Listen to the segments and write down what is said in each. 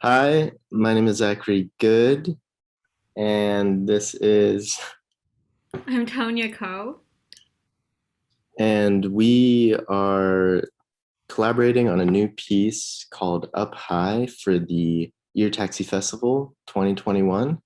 Hi, my name is Zachary Good, and I'm Tonia Ko. and we are collaborating on a new piece called Up High for the Ear Taxi Festival 2021.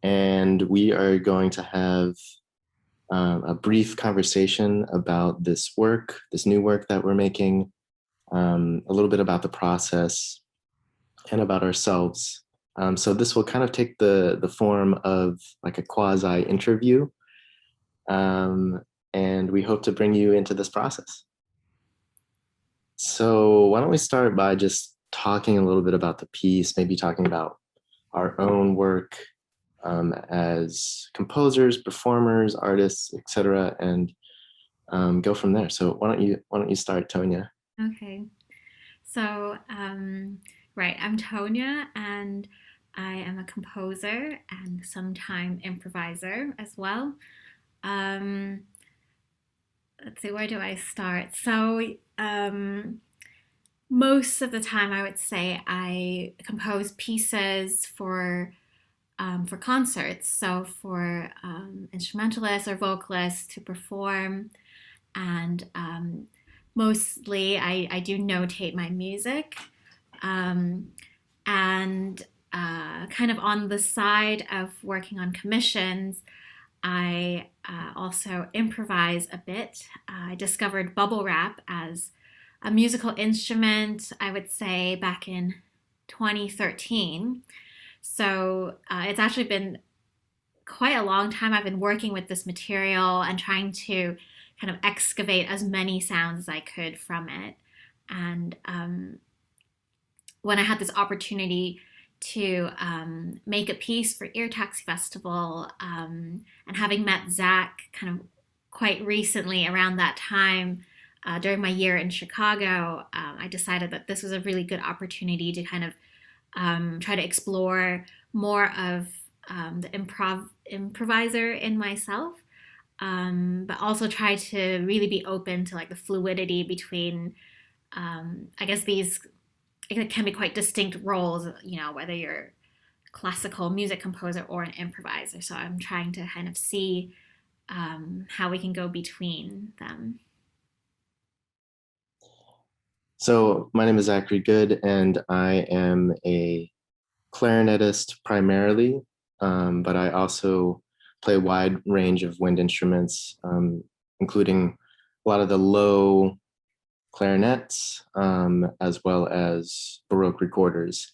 And we are going to have a brief conversation about this new work that we're making, a little bit about the process and about ourselves. So this will kind of take the form of like a quasi interview, um, and we hope to bring you into this process. So why don't we start by just talking a little bit about the piece, maybe talking about our own work as composers, performers, artists, etc., and go from there. So why don't you start, Tonia? Okay. So, right, I'm Tonia and I am a composer and sometime improviser as well. Um, let's see, where do I start? Most of the time, I would say I compose pieces for concerts. So, for instrumentalists or vocalists to perform and mostly I do notate my music. Um, and kind of on the side of working on commissions, I also improvise a bit. I discovered bubble wrap as a musical instrument, I would say, back in 2013. So it's actually been quite a long time I've been working with this material and trying to kind of excavate as many sounds as I could from it. And when I had this opportunity to make a piece for Ear Taxi Festival, and having met Zach kind of quite recently around that time during my year in Chicago, I decided that this was a really good opportunity to kind of try to explore more of the improviser in myself, but also try to really be open to like the fluidity between, I guess these it can be quite distinct roles, whether you're a classical music composer or an improviser. So I'm trying to kind of see how we can go between them. So my name is Zachary Good, and I am a clarinetist primarily, but I also play a wide range of wind instruments, including a lot of the low clarinets, as well as Baroque recorders.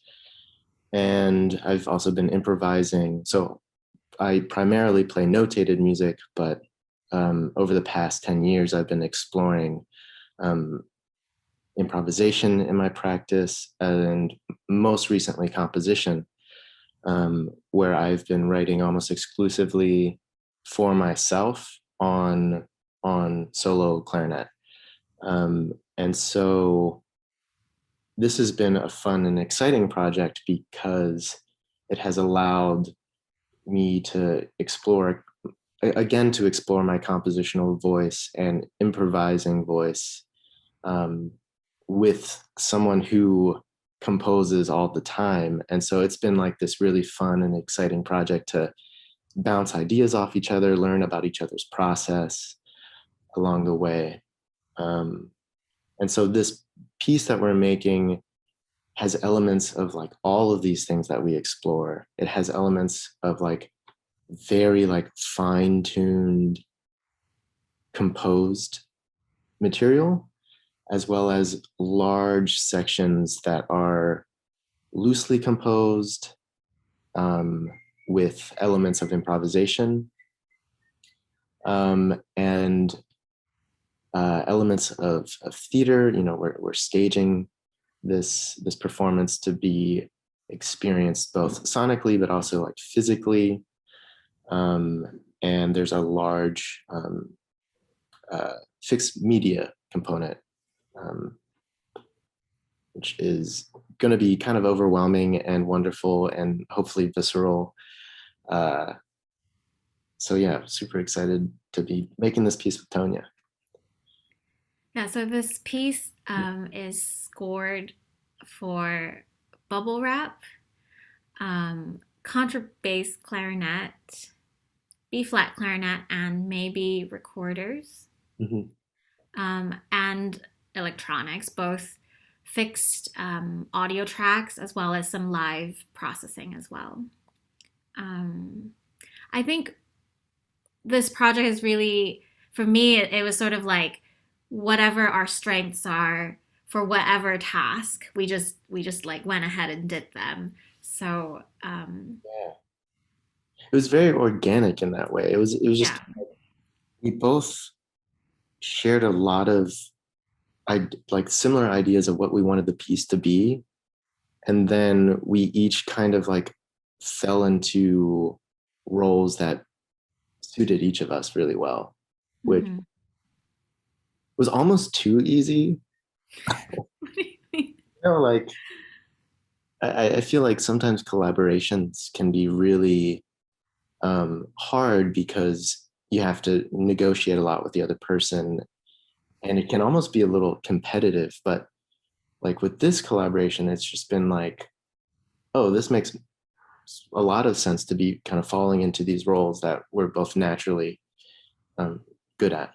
And I've also been improvising. So I primarily play notated music, but over the past 10 years, I've been exploring um, improvisation in my practice and most recently composition, where I've been writing almost exclusively for myself on solo clarinet. And so this has been a fun and exciting project because it has allowed me to explore my compositional voice and improvising voice, um, with someone who composes all the time. And so it's been like this really fun and exciting project to bounce ideas off each other, learn about each other's process along the way. Um, and so this piece that we're making has elements of like all of these things that we explore. It has elements of like very like fine-tuned composed material, as well as large sections that are loosely composed, um, with elements of improvisation, and elements of theater. You know, we're staging this performance to be experienced both sonically but also like physically. And there's a large fixed media component, um, which is going to be kind of overwhelming and wonderful and hopefully visceral. Uh, so yeah, super excited to be making this piece with Tonia. Yeah, so this piece is scored for bubble wrap, contrabass clarinet, B flat clarinet, and maybe recorders, Mhm. and electronics, both fixed audio tracks as well as some live processing as well. Um, I think this project is really, for me, it was sort of like whatever our strengths are for whatever task, we just like went ahead and did them. So Yeah. It was very organic in that way. It was yeah. just we both shared a lot of like similar ideas of what we wanted the piece to be, and then we each kind of like fell into roles that suited each of us really well, which Mm-hmm. was almost too easy. What do you mean? Like I feel like sometimes collaborations can be really hard because you have to negotiate a lot with the other person, and it can almost be a little competitive. But like with this collaboration, it's just been like, oh, this makes a lot of sense to be kind of falling into these roles that we're both naturally um, good at.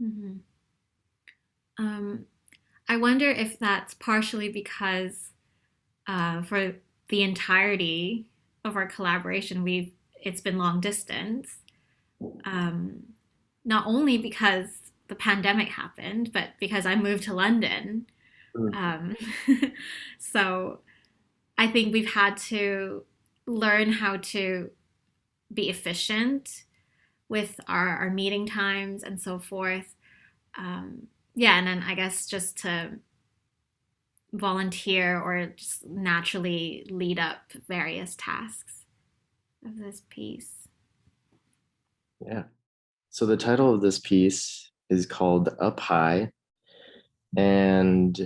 Mm-hmm. Um, I wonder if that's partially because for the entirety of our collaboration, we've it's been long distance. Um, Not only because the pandemic happened, but because I moved to London. Mm. Um, so I think we've had to learn how to be efficient with our meeting times and so forth. Yeah, and then I guess just to volunteer or just naturally lead up various tasks of this piece. Yeah. So the title of this piece is called Up High, and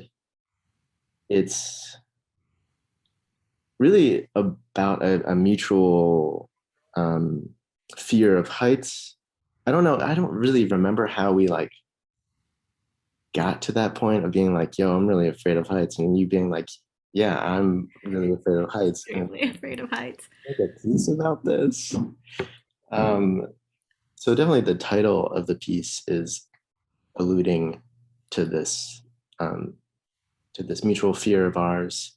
it's really about a mutual um, fear of heights. I don't know. I don't really remember how we like got to that point of being like, yo, I'm really afraid of heights. And you being like, yeah, I'm really afraid of heights. And Extremely afraid of heights. make a piece about this. Um, so definitely the title of the piece is alluding to um, this mutual fear of ours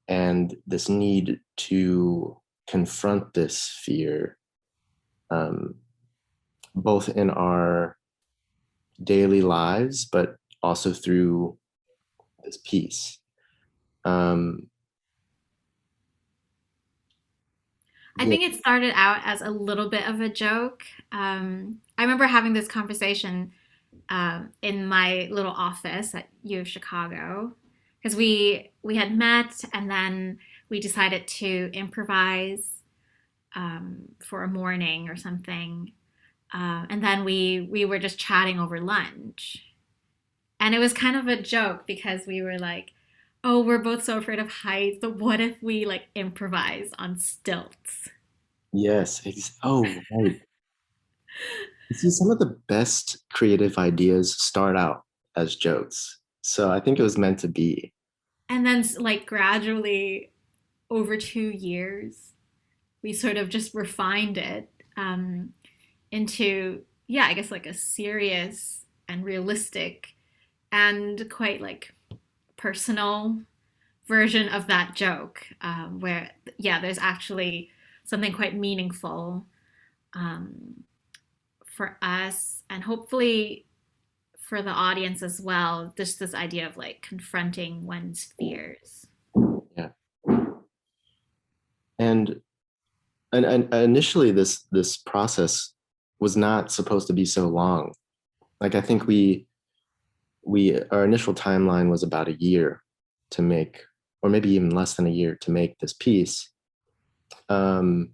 and this need to confront this fear, um, both in our daily lives, but also through this piece. Um, I yeah. think it started out as a little bit of a joke. I remember having this conversation in my little office at U of Chicago because we had met and then we decided to improvise for a morning or something, and then we were just chatting over lunch, and it was kind of a joke because we were like, "Oh, we're both so afraid of heights, but what if we like improvise on stilts?" Yes. Oh, right. You see, some of the best creative ideas start out as jokes. So I think it was meant to be. And then like gradually over 2 years, we sort of just refined it into, yeah, I guess like a serious and realistic and quite like personal version of that joke, where yeah, there's actually something quite meaningful um, for us and hopefully for the audience as well. Just this idea of like confronting one's fears. Yeah. And and initially this process was not supposed to be so long. Like I think we our initial timeline was about a year to make, or maybe even less than a year to make this piece. Um,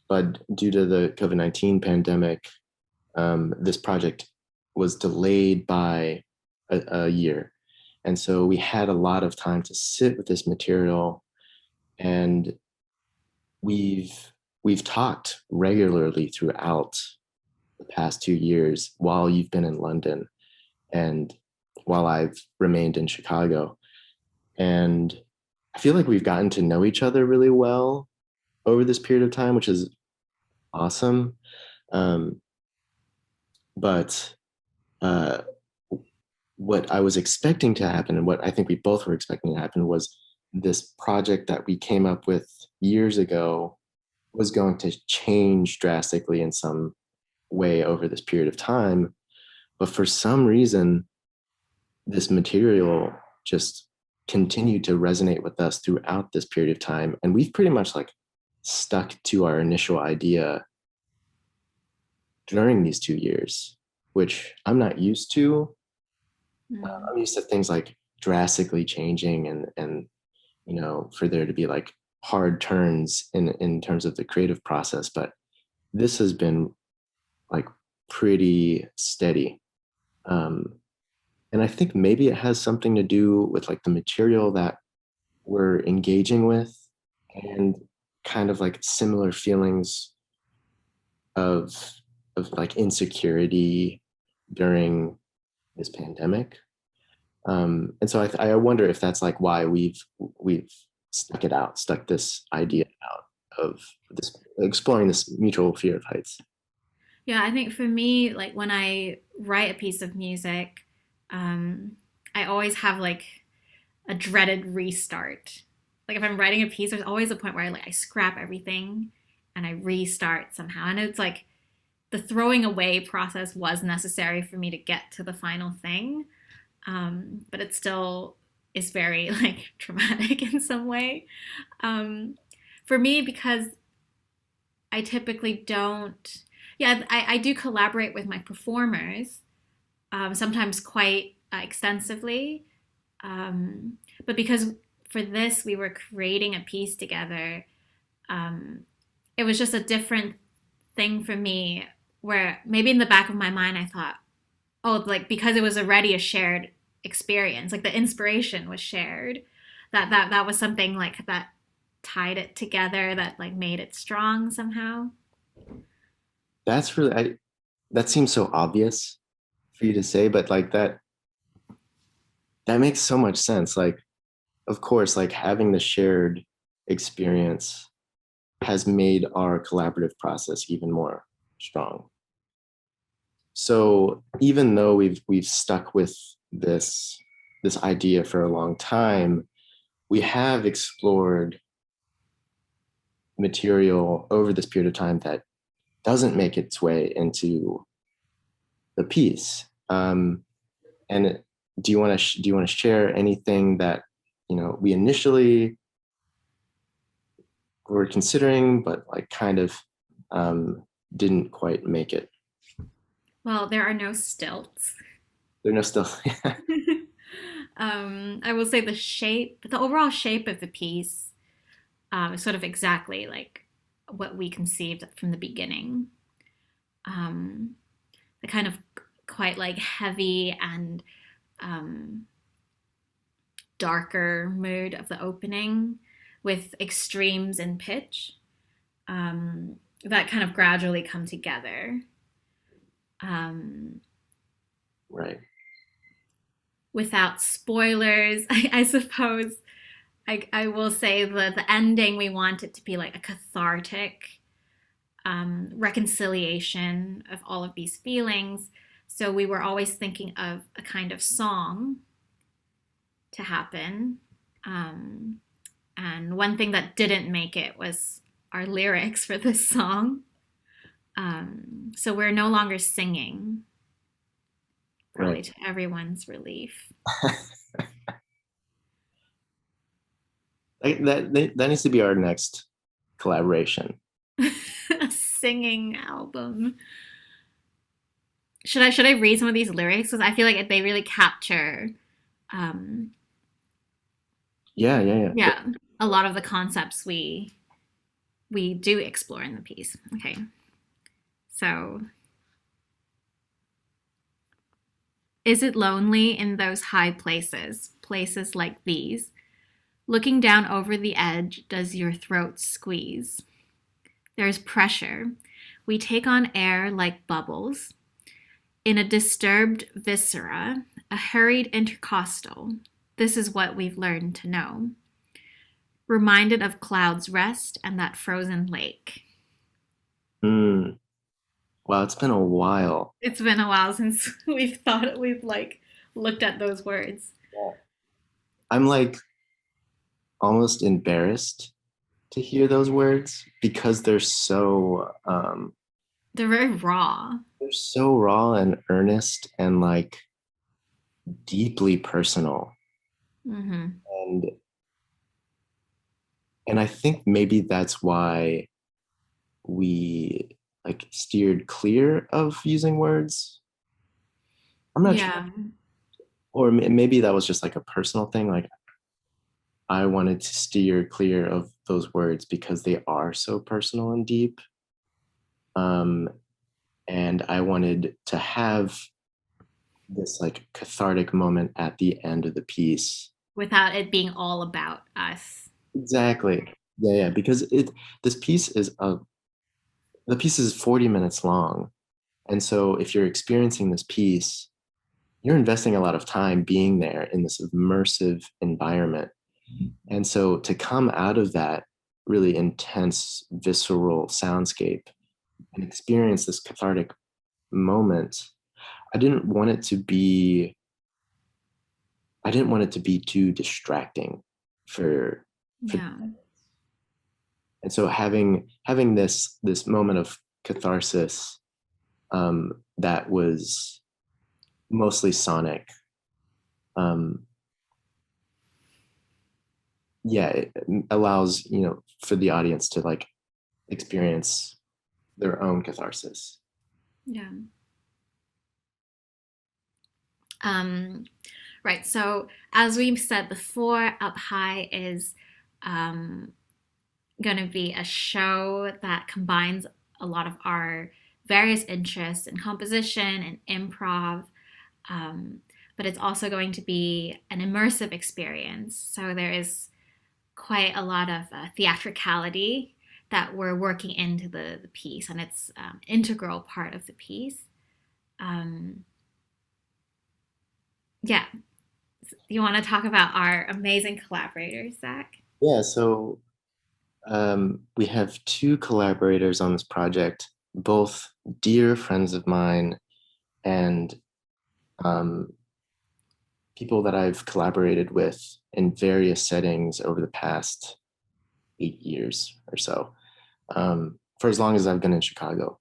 but due to the COVID-19 pandemic, this project was delayed by a year. And so we had a lot of time to sit with this material, and we've we've talked regularly throughout the past 2 years while you've been in London and while I've remained in Chicago. And I feel like we've gotten to know each other really well over this period of time, which is awesome. Um, but uh, what I was expecting to happen, and what I think we both were expecting to happen, was this project that we came up with years ago was going to change drastically in some way over this period of time. But for some reason, this material just continued to resonate with us throughout this period of time. And we've pretty much like stuck to our initial idea during these 2 years, which I'm not used to. Mm. I'm used to things like drastically changing and for there to be like hard turns in terms of the creative process. But this has been like pretty steady. Um, and I think maybe it has something to do with like the material that we're engaging with and kind of like similar feelings of like insecurity during this pandemic. And so I wonder if that's like why we've stuck this idea out of this exploring this mutual fear of heights. Yeah, I think for me, like when I write a piece of music, um, I always have like a dreaded restart. Like if I'm writing a piece, there's always a point where I scrap everything and I restart somehow. And it's like the throwing away process was necessary for me to get to the final thing, but it still is very like traumatic in some way. Um, for me, because I typically don't. Yeah, I do collaborate with my performers, sometimes quite extensively. But because for this we were creating a piece together, um, it was just a different thing for me. Where maybe in the back of my mind I thought, oh, like because it was already a shared experience, like the inspiration was shared. That was something like that tied it together, that like made it strong somehow. That's really that seems so obvious for you to say, but like that makes so much sense. Like, of course, like having the shared experience has made our collaborative process even more strong. So even though we've stuck with this this idea for a long time, we have explored material over this period of time that doesn't make its way into the piece. And do you want to share anything that we initially were considering, but like kind of didn't quite make it? Well, there are no stilts. They're no still. I will say the overall shape of the piece, is sort of exactly like what we conceived from the beginning. Um, the kind of quite like heavy and um, darker mood of the opening with extremes in pitch, that kind of gradually come together. Um, Right. Without spoilers, I suppose I will say the ending, we want it to be like a cathartic reconciliation of all of these feelings. So we were always thinking of a kind of song to happen. Um, and one thing that didn't make it was our lyrics for this song. So we're no longer singing, probably Right. to everyone's relief. That needs to be our next collaboration. A singing album. Should I read some of these lyrics? Because I feel like they really capture, um, Yeah, yeah, yeah. yeah, a lot of the concepts we do explore in the piece. Okay, so is it lonely in those high places, places like these? Looking down over the edge, does your throat squeeze? There's pressure. We take on air like bubbles. In a disturbed viscera, a hurried intercostal. This is what we've learned to know. Reminded of cloud's rest and that frozen lake. Hmm. Wow, it's been a while. It's been a while since we've like looked at those words. Yeah. I'm like almost embarrassed to hear those words because They're very raw. they're so raw and earnest and like deeply personal. Hmm. And I think maybe that's why we like steered clear of using words. I'm not sure. Yeah. Or maybe that was just like a personal thing. Like I wanted to steer clear of those words because they are so personal and deep. Um, and I wanted to have this like cathartic moment at the end of the piece. Without it being all about us. Exactly. Yeah, yeah. Because this piece is a the piece is 40 minutes long. And so if you're experiencing this piece, you're investing a lot of time being there in this immersive environment. And so to come out of that really intense, visceral soundscape and experience this cathartic moment, I didn't want it to be I didn't want it to be too distracting for for Yeah. and so having this moment of catharsis that was mostly sonic, um, yeah, it allows for the audience to like experience their own catharsis. Yeah. Um, right. So as we said before, Up High is um, going to be a show that combines a lot of our various interests in composition and improv. Um, but it's also going to be an immersive experience. So there is quite a lot of theatricality that we're working into the piece, and it's integral part of the piece. Um, yeah, you want to talk about our amazing collaborators, Zach? Yeah, so we have two collaborators on this project, both dear friends of mine and um, people that I've collaborated with in various settings over the past 8 years or so, for as long as I've been in Chicago.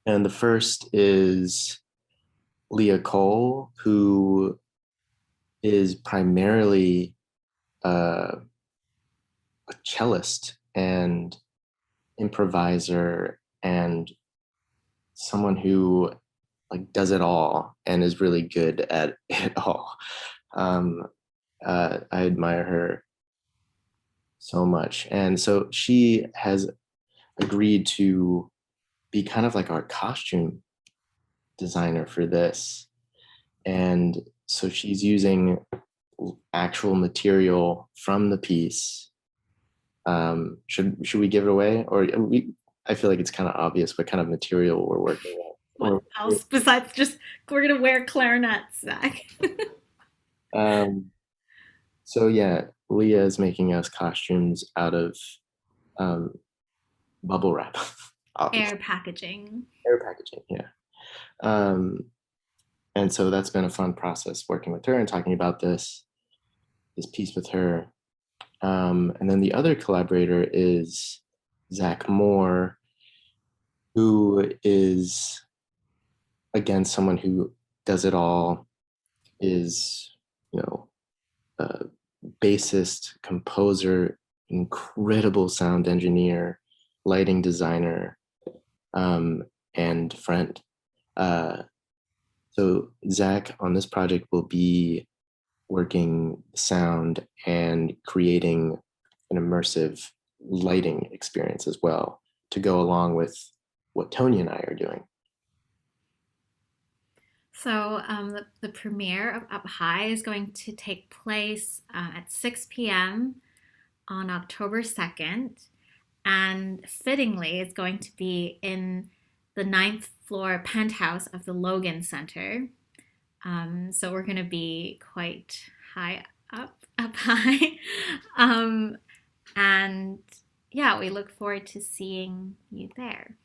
And the first is Leah Cole, who is primarily a cellist and improviser and someone who like does it all and is really good at it all. Um, I admire her so much, and so she has agreed to be kind of like our costume designer for this, and so she's using actual material from the piece. Should we give it away, or I feel like it's kind of obvious what kind of material we're working with. What else besides just we're gonna wear clarinets, Zach? Um, so yeah, Leah is making us costumes out of um, bubble wrap, obviously Air packaging. air packaging. Yeah, um, and so that's been a fun process working with her and talking about this piece with her. And then the other collaborator is Zach Moore, who is again someone who does it all, is you know a bassist, composer, incredible sound engineer, lighting designer, um, and friend. Uh, so Zach on this project will be working sound and creating an immersive lighting experience as well to go along with what Tonya and I are doing. So the premiere of Up High is going to take place at 6 p.m. on October 2nd. And fittingly, it's going to be in the ninth floor penthouse of the Logan Center. So we're going to be quite high up high. Um, And yeah, we look forward to seeing you there.